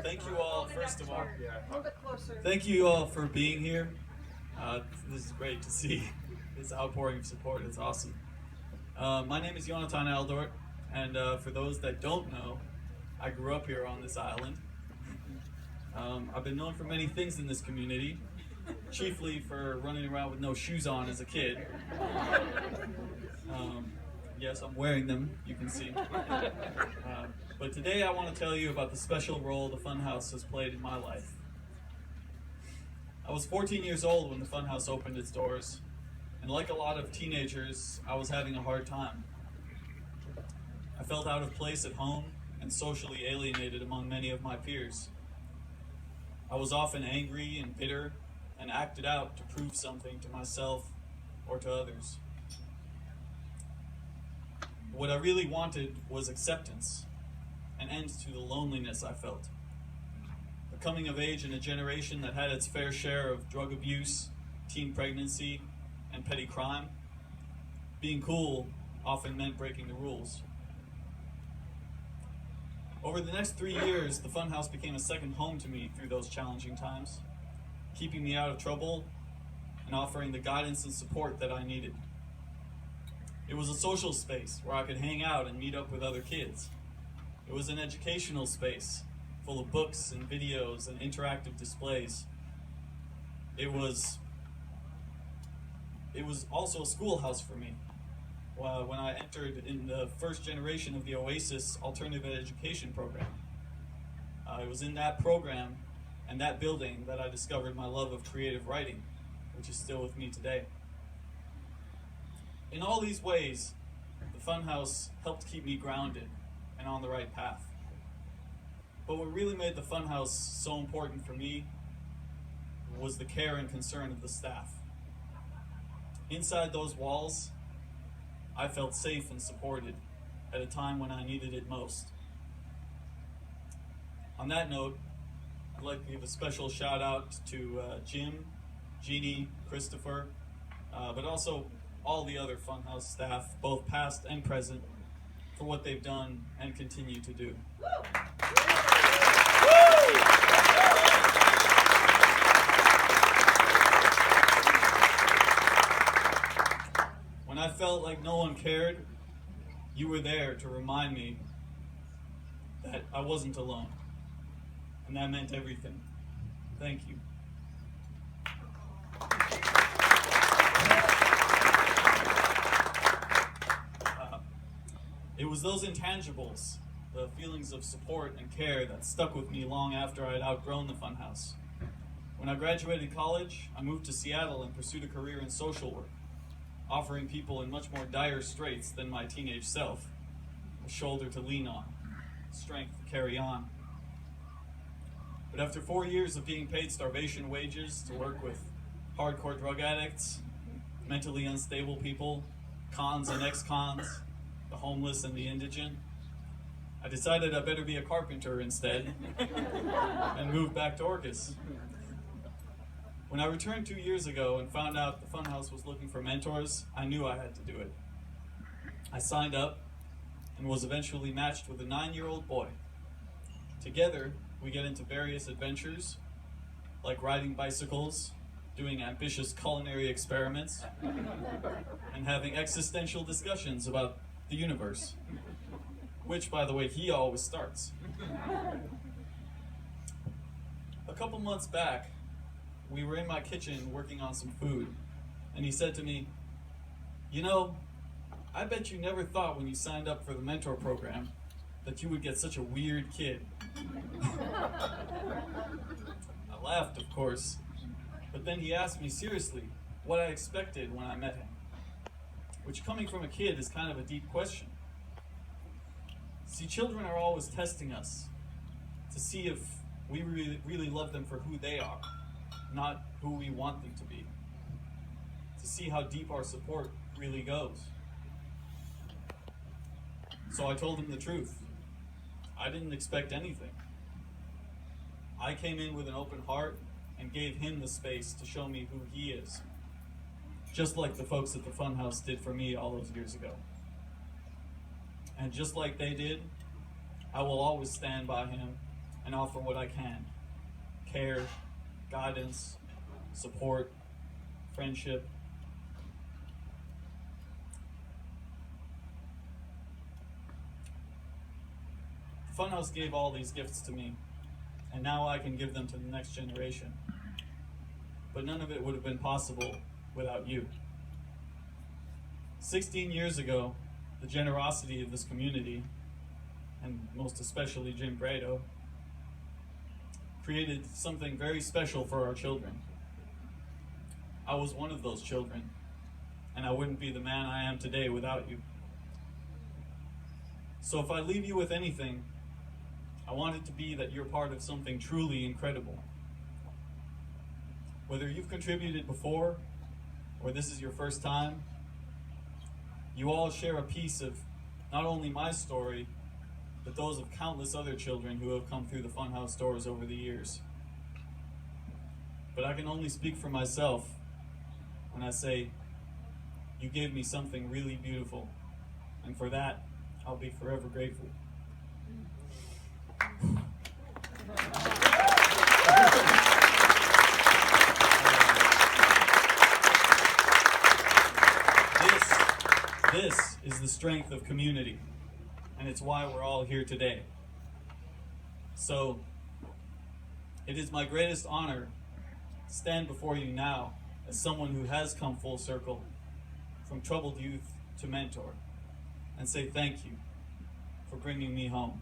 Thank you all, first of all. A little bit closer. Thank you all for being here. This is great to see this outpouring of support. It's awesome. My name is Yonaton Aldort, and for those that don't know, I grew up here on this island. I've been known for many things in this community, chiefly for running around with no shoes on as a kid. Yes, I'm wearing them, you can see. But today I want to tell you about the special role the Funhouse has played in my life. I was 14 years old when the Funhouse opened its doors, and like a lot of teenagers, I was having a hard time. I felt out of place at home and socially alienated among many of my peers. I was often angry and bitter and acted out to prove something to myself or to others. What I really wanted was acceptance, an end to the loneliness I felt. A coming of age in a generation that had its fair share of drug abuse, teen pregnancy, and petty crime. Being cool often meant breaking the rules. Over the next 3 years, the Funhouse became a second home to me through those challenging times, keeping me out of trouble and offering the guidance and support that I needed. It was a social space where I could hang out and meet up with other kids. It was an educational space full of books and videos and interactive displays. It was also a schoolhouse for me. When I entered in the first generation of the Oasis Alternative Education Program. It was in that program and that building that I discovered my love of creative writing, which is still with me today. In all these ways, the Funhouse helped keep me grounded and on the right path. But what really made the Funhouse so important for me was the care and concern of the staff. Inside those walls, I felt safe and supported at a time when I needed it most. On that note, I'd like to give a special shout out to Jim, Jeannie, Christopher, but also all the other Funhouse staff, both past and present, for what they've done and continue to do. When I felt like no one cared, you were there to remind me that I wasn't alone. And that meant everything. Thank you. It was those intangibles, the feelings of support and care that stuck with me long after I had outgrown the Funhouse. When I graduated college, I moved to Seattle and pursued a career in social work, offering people in much more dire straits than my teenage self a shoulder to lean on, strength to carry on. But after 4 years of being paid starvation wages to work with hardcore drug addicts, mentally unstable people, cons and ex-cons, the homeless and the indigent, I decided I better be a carpenter instead and moved back to Orcas. When I returned 2 years ago and found out the Funhouse was looking for mentors, I knew I had to do it. I signed up and was eventually matched with a 9-year-old boy. Together, we get into various adventures, like riding bicycles, doing ambitious culinary experiments, and having existential discussions about the universe, which, by the way, he always starts. A couple months back, we were in my kitchen working on some food, and he said to me, "You know, I bet you never thought when you signed up for the mentor program that you would get such a weird kid." I laughed, of course, but then he asked me seriously what I expected when I met him, which, coming from a kid, is kind of a deep question. See, children are always testing us to see if we really love them for who they are, not who we want them to be, to see how deep our support really goes. So I told him the truth. I didn't expect anything. I came in with an open heart and gave him the space to show me who he is, just like the folks at the Funhouse did for me all those years ago. And just like they did, I will always stand by him and offer what I can: care, guidance, support, friendship. The Funhouse gave all these gifts to me, and now I can give them to the next generation. But none of it would have been possible without you. 16 years ago, the generosity of this community, and most especially Jim Brado, created something very special for our children. I was one of those children, and I wouldn't be the man I am today without you. So if I leave you with anything, I want it to be that you're part of something truly incredible. Whether you've contributed before, or this is your first time, you all share a piece of not only my story, but those of countless other children who have come through the Funhouse doors over the years. But I can only speak for myself when I say, you gave me something really beautiful, and for that, I'll be forever grateful. This is the strength of community, and it's why we're all here today. So, it is my greatest honor to stand before you now as someone who has come full circle from troubled youth to mentor, and say thank you for bringing me home.